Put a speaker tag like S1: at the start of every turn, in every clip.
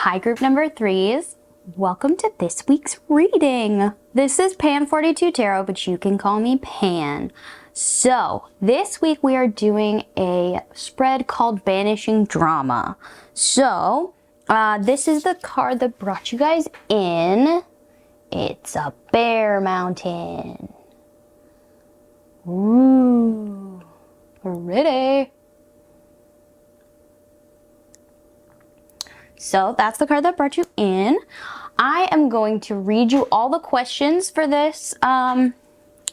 S1: Hi, group number threes. Welcome to this week's reading. This is Pan42 Tarot, but you can call me Pan. So, this week we are doing a spread called Banishing Drama. So, this is the card that brought you guys in. It's a bear mountain. Ooh, pretty. So that's the card that brought you in. I am going to read you all the questions for this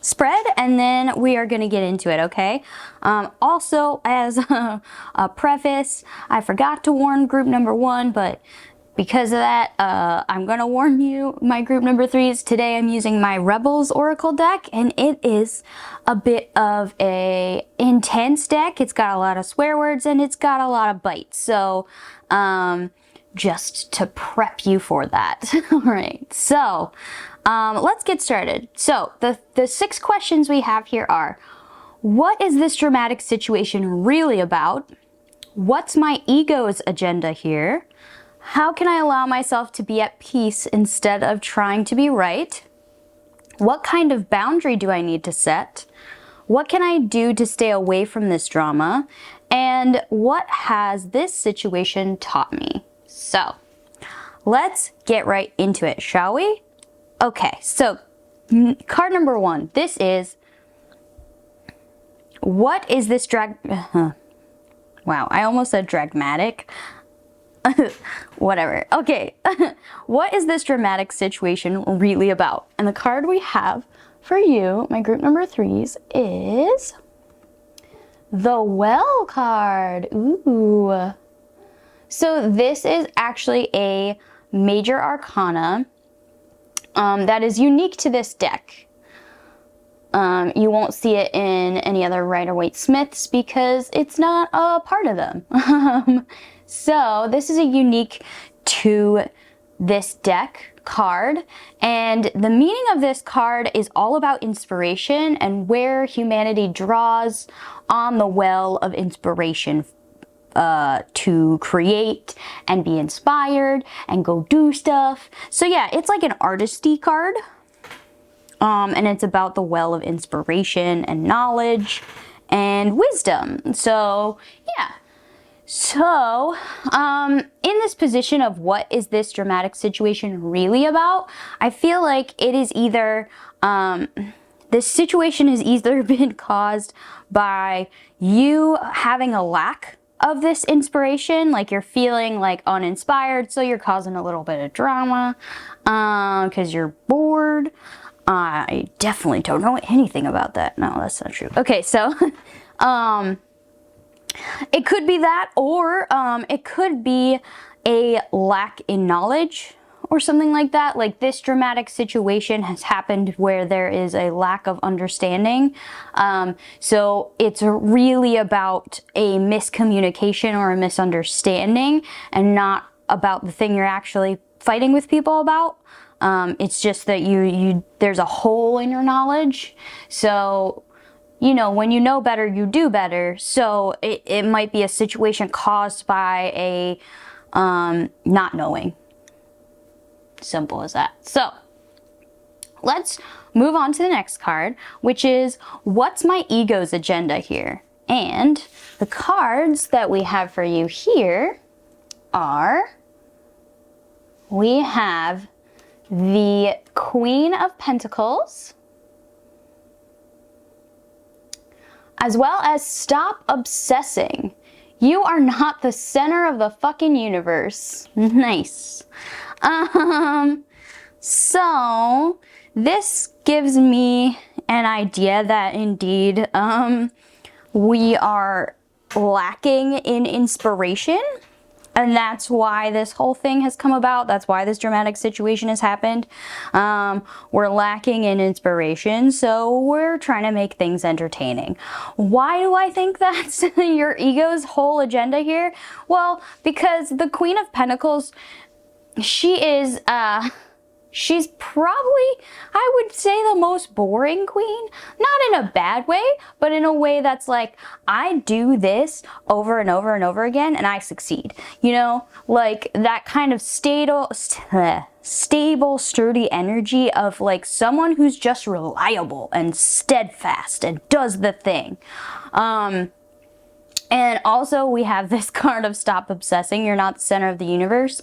S1: spread, and then we are going to get into it, okay? Also, as a preface, I forgot to warn group number one, but because of that, I'm going to warn you, my group number threes. Today I'm using my Rebels Oracle deck, and it is a bit of a intense deck. It's got a lot of swear words, and it's got a lot of bites. So, just to prep you for that. All right, so let's get started. So the 6 questions we have here are, what is this dramatic situation really about? What's my ego's agenda here? How can I allow myself to be at peace instead of trying to be right? What kind of boundary do I need to set? What can I do to stay away from this drama? And what has this situation taught me? So, let's get right into it, shall we? Okay, so card number 1. This is, what is this wow, I almost said dramatic. Whatever. Okay, what is this dramatic situation really about? And the card we have for you, my group number threes, is the Well card. Ooh. So this is actually a major arcana that is unique to this deck. You won't see it in any other Rider-Waite-Smiths because it's not a part of them. So this is a unique to this deck card, and the meaning of this card is all about inspiration and where humanity draws on the well of inspiration to create and be inspired and go do stuff. So yeah, it's like an artisty card, and it's about the well of inspiration and knowledge and wisdom. So yeah. So, in this position of what is this dramatic situation really about, I feel like it is either, this situation has either been caused by you having a lack of this inspiration, like you're feeling like uninspired, so you're causing a little bit of drama, because you're bored. I definitely don't know anything about that. No, that's not true. Okay, so, it could be that, or it could be a lack in knowledge or something like that. Like this dramatic situation has happened where there is a lack of understanding. So it's really about a miscommunication or a misunderstanding and not about the thing you're actually fighting with people about. It's just that there's a hole in your knowledge. So, you know, when you know better, you do better. So it might be a situation caused by a not knowing. Simple as that. So let's move on to the next card, which is, what's my ego's agenda here? And the cards that we have for you here are, we have the Queen of Pentacles, as well as stop obsessing. You are not the center of the fucking universe. Nice. So this gives me an idea that indeed, we are lacking in inspiration. And that's why this whole thing has come about. That's why this dramatic situation has happened. We're lacking in inspiration, so we're trying to make things entertaining. Why do I think that's your ego's whole agenda here? Well, because the Queen of Pentacles, she is She's probably, I would say, the most boring queen. Not in a bad way, but in a way that's like, I do this over and over and over again and I succeed. You know, like that kind of stable, sturdy energy of like someone who's just reliable and steadfast and does the thing. And also we have this card of stop obsessing. You're not the center of the universe.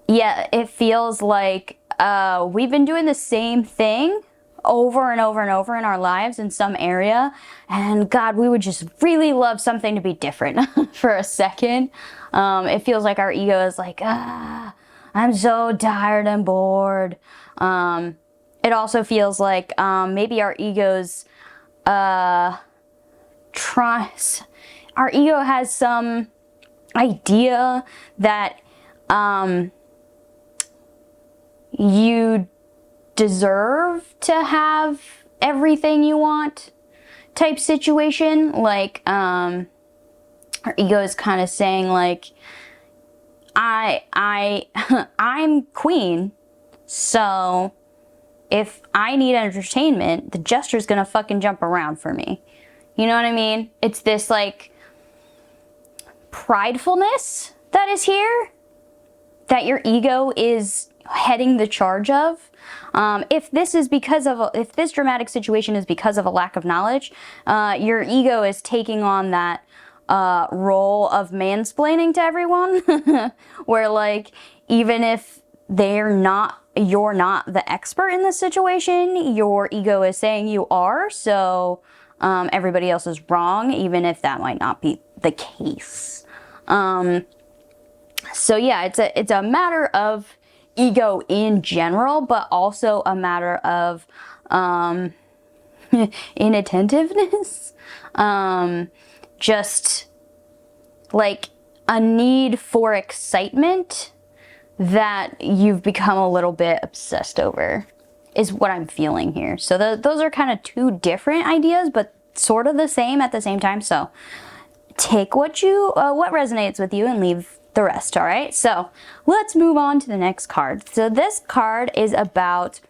S1: Yeah, it feels like we've been doing the same thing over and over and over in our lives in some area. And God, we would just really love something to be different for a second. It feels like our ego is like, I'm so tired and bored. It also feels like maybe our ego's our ego has some idea that you deserve to have everything you want type situation. Like our ego is kind of saying like, I'm queen, so if I need entertainment, the jester's gonna fucking jump around for me. You know what I mean? It's this like pridefulness that is here, that your ego is heading the charge of. If this dramatic situation is because of a lack of knowledge, your ego is taking on that role of mansplaining to everyone, where like, even if you're not the expert in the situation, your ego is saying you are, so everybody else is wrong, even if that might not be the case. So yeah, it's a matter of ego in general, but also a matter of inattentiveness. Just like a need for excitement that you've become a little bit obsessed over is what I'm feeling here. So those are kind of two different ideas, but sort of the same at the same time. So take what resonates with you and leave the rest, all right? So let's move on to the next card. So this card is about,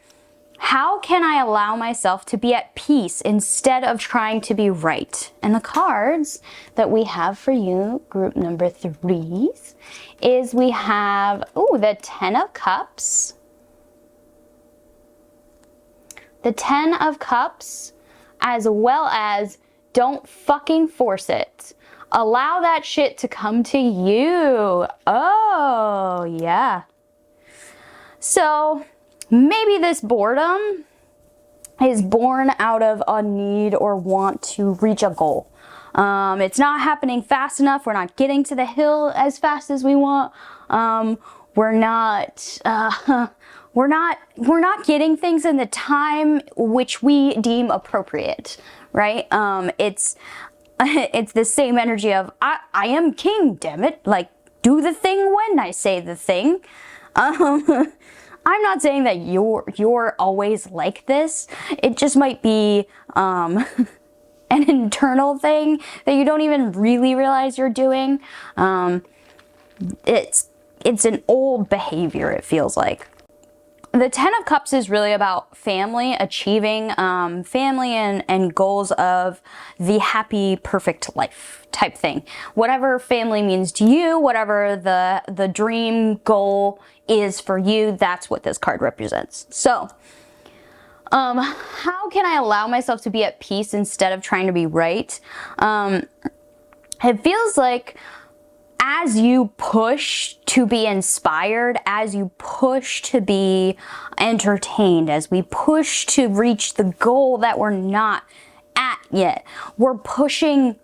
S1: how can I allow myself to be at peace instead of trying to be right? And the cards that we have for you, group number 3s, is we have, the 10 of Cups. The 10 of Cups, as well as don't fucking force it. Allow that shit to come to you. Oh, yeah. So maybe this boredom is born out of a need or want to reach a goal. It's not happening fast enough. We're not getting to the hill as fast as we want. We're not getting things in the time which we deem appropriate, right? It's the same energy of, I am king, damn it. Like, do the thing when I say the thing. I'm not saying that you're always like this. It just might be an internal thing that you don't even really realize you're doing. It's an old behavior, it feels like. The 10 of Cups is really about family, achieving family and goals of the happy, perfect life type thing. Whatever family means to you, whatever the dream goal is for you, that's what this card represents. So, how can I allow myself to be at peace instead of trying to be right? It feels like as you push to be inspired, as you push to be entertained, as we push to reach the goal that we're not at yet, we're pushing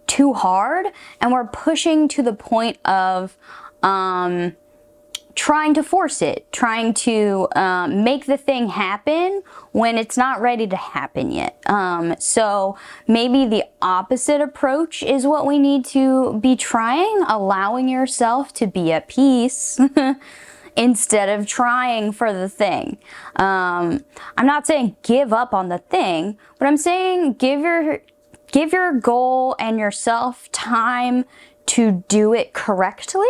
S1: too hard, and we're pushing to the point of trying to force it, trying to make the thing happen when it's not ready to happen yet. So maybe the opposite approach is what we need to be trying, allowing yourself to be at peace instead of trying for the thing. I'm not saying give up on the thing, but I'm saying give your goal and yourself time to do it correctly.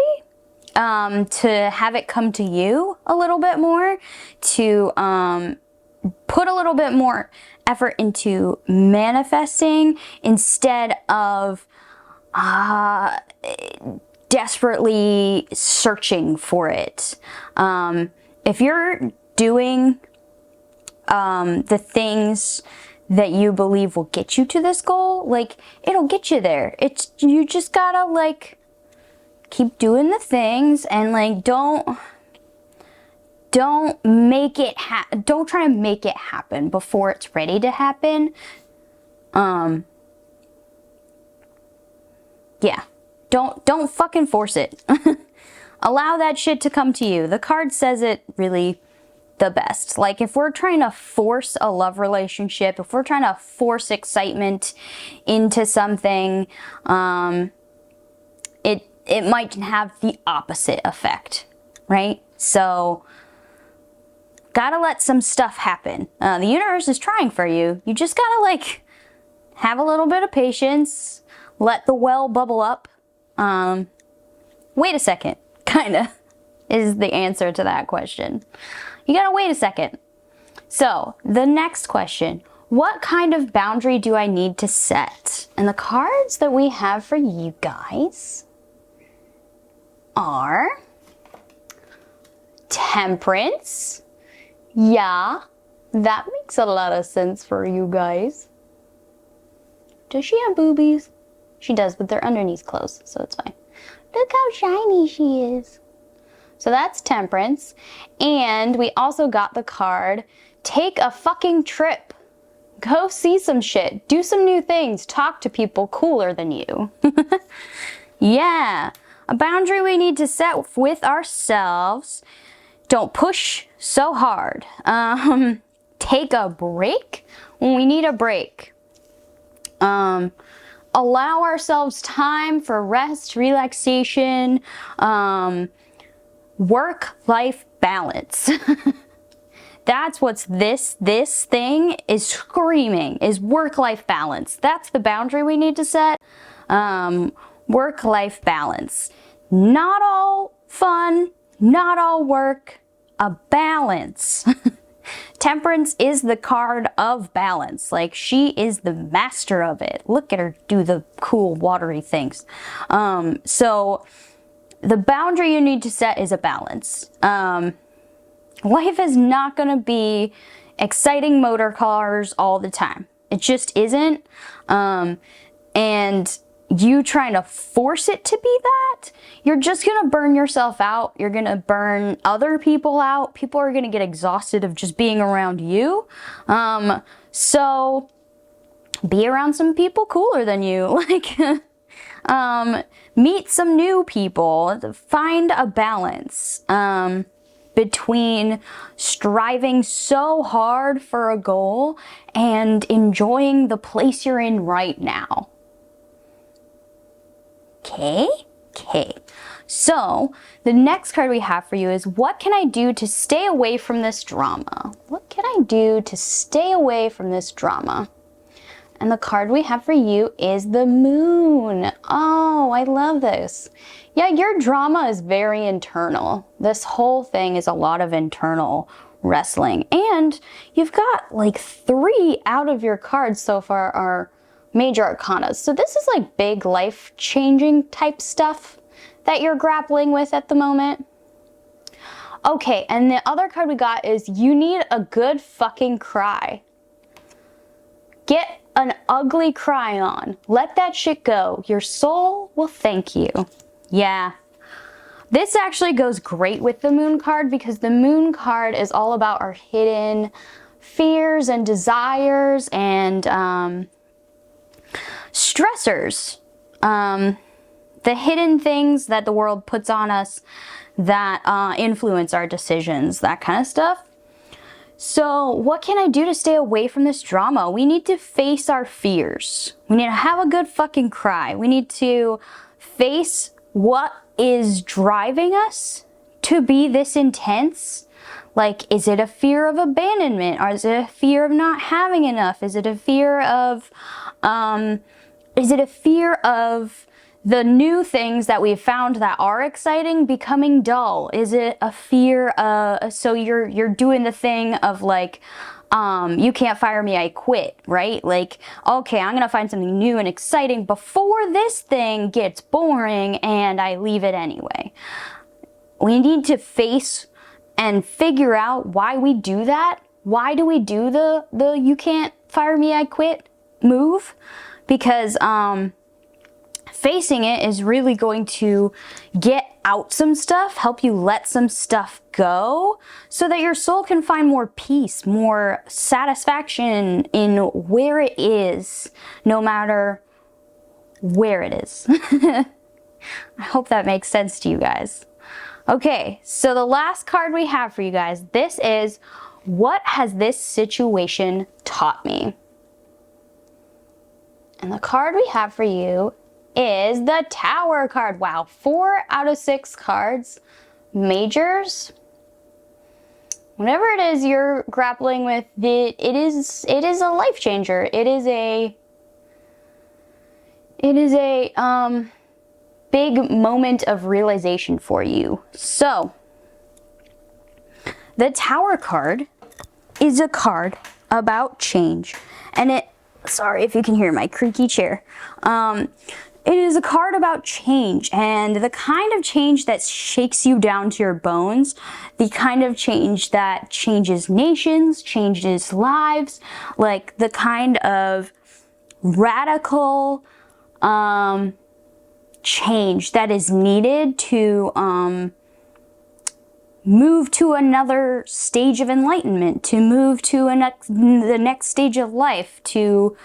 S1: to have it come to you a little bit more, to put a little bit more effort into manifesting instead of desperately searching for it. If you're doing the things that you believe will get you to this goal, like, it'll get you there. You just gotta, like, keep doing the things, and, like, don't make it don't try to make it happen before it's ready to happen. Yeah, don't fucking force it. Allow that shit to come to you. The card says it really the best. Like, if we're trying to force a love relationship, if we're trying to force excitement into something, it might have the opposite effect, right? So, gotta let some stuff happen. The universe is trying for you. You just gotta, like, have a little bit of patience, let the well bubble up. Wait a second, kinda, is the answer to that question. You gotta wait a second. So, the next question, what kind of boundary do I need to set? And the cards that we have for you guys are Temperance. Yeah, that makes a lot of sense for you guys. Does she have boobies? She does, but they're underneath clothes, so it's fine. Look how shiny she is. So that's Temperance. And we also got the card, take a fucking trip. Go see some shit. Do some new things. Talk to people cooler than you. Yeah. A boundary we need to set with ourselves. Don't push so hard. Take a break when we need a break. Allow ourselves time for rest, relaxation, work-life balance. That's what's this thing is screaming, is work-life balance. That's the boundary we need to set. Work-life balance. Not all fun, not all work, a balance. Temperance is the card of balance. Like, she is the master of it. Look at her do the cool watery things. So the boundary you need to set is a balance. Life is not going to be exciting motor cars all the time. It just isn't. And you trying to force it to be that, you're just going to burn yourself out. You're going to burn other people out. People are going to get exhausted of just being around you. So be around some people cooler than you. Like, meet some new people. Find a balance between striving so hard for a goal and enjoying the place you're in right now. Okay. So, the next card we have for you is, what can I do to stay away from this drama? What can I do to stay away from this drama? And the card we have for you is the Moon. Oh, I love this. Yeah, your drama is very internal. This whole thing is a lot of internal wrestling. And you've got like 3 out of your cards so far are major arcanas. So this is like big life-changing type stuff that you're grappling with at the moment. Okay, and the other card we got is, you need a good fucking cry. Get an ugly cry on. Let that shit go. Your soul will thank you. Yeah. This actually goes great with the Moon card, because the Moon card is all about our hidden fears and desires and stressors. The hidden things that the world puts on us that influence our decisions, that kind of stuff. So what can I do to stay away from this drama? We need to face our fears. We need to have a good fucking cry. We need to face what is driving us to be this intense. Like, is it a fear of abandonment? Or is it a fear of not having enough? Is it a fear of the new things that we've found that are exciting becoming dull? Is it a fear? So you're doing the thing of like, you can't fire me, I quit, right? Like, okay, I'm gonna find something new and exciting before this thing gets boring and I leave it anyway. We need to face and figure out why we do that. Why do we do the you can't fire me, I quit move? Because facing it is really going to get out some stuff, help you let some stuff go, so that your soul can find more peace, more satisfaction in where it is, no matter where it is. I hope that makes sense to you guys. Okay, so the last card we have for you guys, this is, what has this situation taught me? And the card we have for you is the Tower card. Wow, 4 out of 6 cards. Majors. Whatever it is you're grappling with, it is a life changer. It is a big moment of realization for you. So, the Tower card is a card about change. And sorry if you can hear my creaky chair. It is a card about change, and the kind of change that shakes you down to your bones, the kind of change that changes nations, changes lives, like the kind of radical change that is needed to move to another stage of enlightenment, to move to the next stage of life, to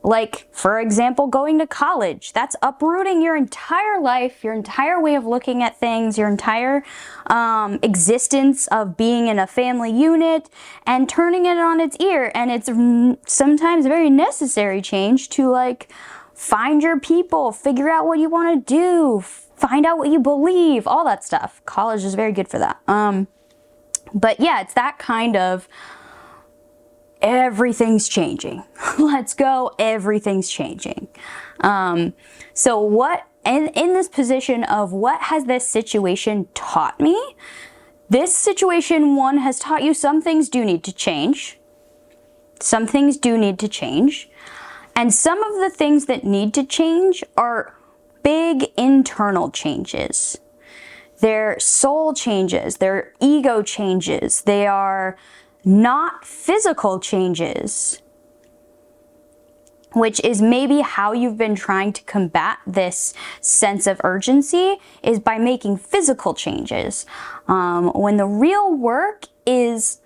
S1: like, for example, going to college. That's uprooting your entire life, your entire way of looking at things, your entire existence of being in a family unit, and turning it on its ear. And it's sometimes very necessary change to, like, find your people, figure out what you want to do, find out what you believe, all that stuff. College is very good for that. But yeah, it's that kind of everything's changing. Let's go, everything's changing. So what, in this position of what has this situation taught me? This situation, one, has taught you some things do need to change. Some things do need to change. And some of the things that need to change are big internal changes. They're soul changes, they're ego changes, they are not physical changes, which is maybe how you've been trying to combat this sense of urgency, is by making physical changes. When the real work is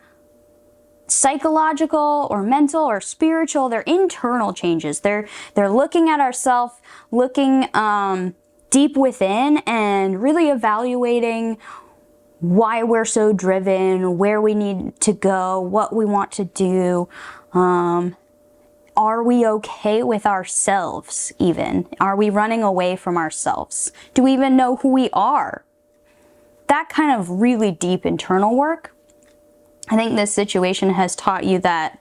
S1: psychological or mental or spiritual, they're internal changes. They're looking at ourselves, looking deep within and really evaluating why we're so driven, where we need to go, what we want to do. Are we okay with ourselves even? Are we running away from ourselves? Do we even know who we are? That kind of really deep internal work. I think this situation has taught you that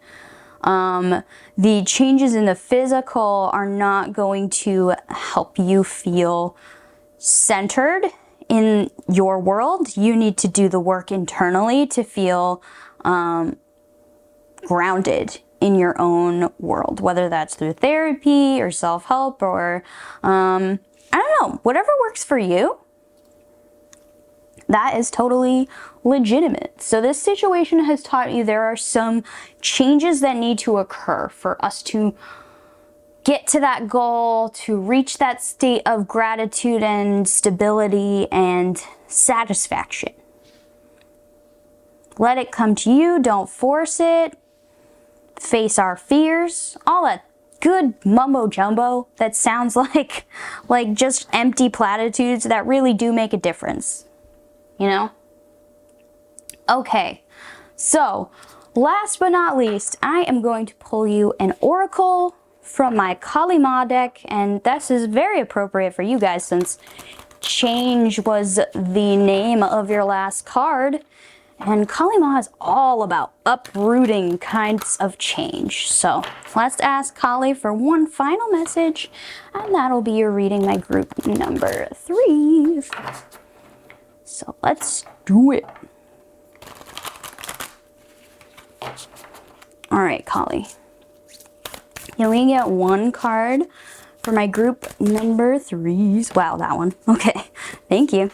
S1: the changes in the physical are not going to help you feel centered in your world. You need to do the work internally to feel grounded in your own world, whether that's through therapy or self-help or I don't know, whatever works for you. That is totally legitimate. So this situation has taught you there are some changes that need to occur for us to get to that goal, to reach that state of gratitude and stability and satisfaction. Let it come to you. Don't force it. Face our fears. All that good mumbo jumbo that sounds like just empty platitudes that really do make a difference. You know? Okay, so last but not least, I am going to pull you an oracle from my Kali Ma deck, and this is very appropriate for you guys since change was the name of your last card. And Kalima is all about uprooting kinds of change. So let's ask Kali for one final message, and that'll be your reading my group number 3. So let's do it. All right, Kali. You only get one card for my group number 3s. Wow, that one. Okay, thank you.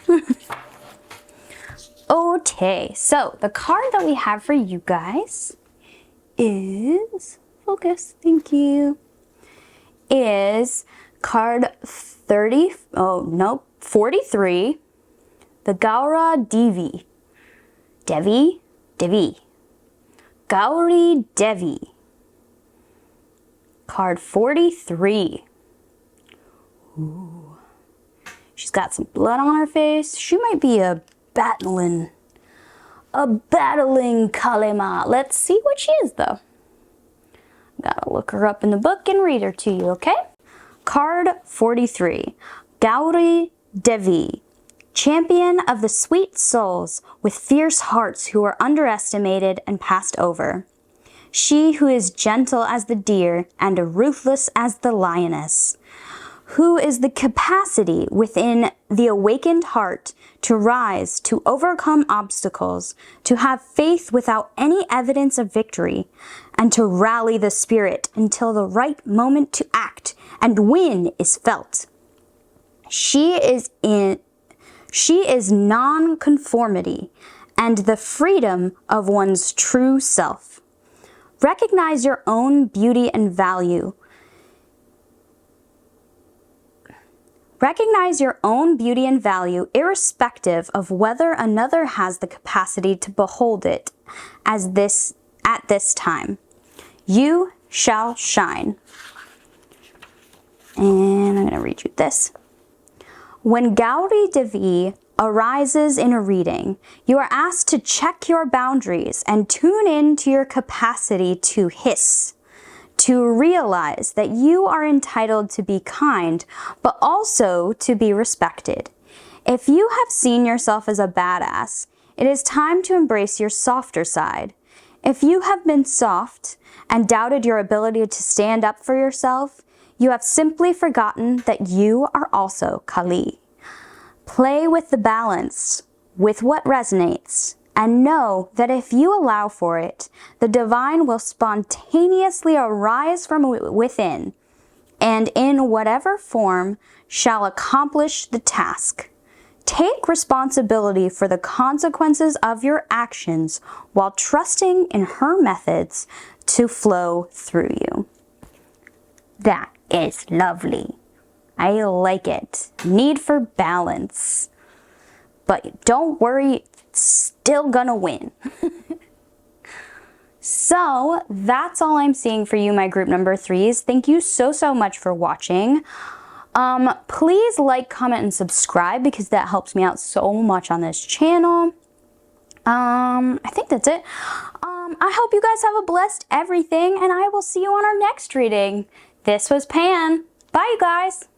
S1: Okay, so the card that we have for you guys is, focus, thank you, is card 43, the Gaura Devi. Gauri Devi. Card 43. Ooh. She's got some blood on her face. She might be a battling Kalima. Let's see what she is, though. Gotta look her up in the book and read her to you, okay? Card 43. Gauri Devi. Champion of the sweet souls with fierce hearts who are underestimated and passed over. She who is gentle as the deer and ruthless as the lioness. Who is the capacity within the awakened heart to rise, to overcome obstacles, to have faith without any evidence of victory, and to rally the spirit until the right moment to act and win is felt. She is non-conformity and the freedom of one's true self. Recognize your own beauty and value. Recognize your own beauty and value irrespective of whether another has the capacity to behold it at this time. You shall shine. And I'm going to read you this. When Gauri Devi arises in a reading, you are asked to check your boundaries and tune in to your capacity to hiss, to realize that you are entitled to be kind, but also to be respected. If you have seen yourself as a badass, it is time to embrace your softer side. If you have been soft and doubted your ability to stand up for yourself, you have simply forgotten that you are also Kali. Play with the balance, with what resonates, and know that if you allow for it, the divine will spontaneously arise from within, and in whatever form shall accomplish the task. Take responsibility for the consequences of your actions while trusting in her methods to flow through you. That is lovely. I like it. Need for balance. But don't worry, it's still gonna win. So that's all I'm seeing for you, my group number 3s. Thank you so much for watching. Please like, comment, and subscribe because that helps me out so much on this channel. I think that's it. I hope you guys have a blessed everything, and I will see you on our next reading. This was Pan. Bye, you guys.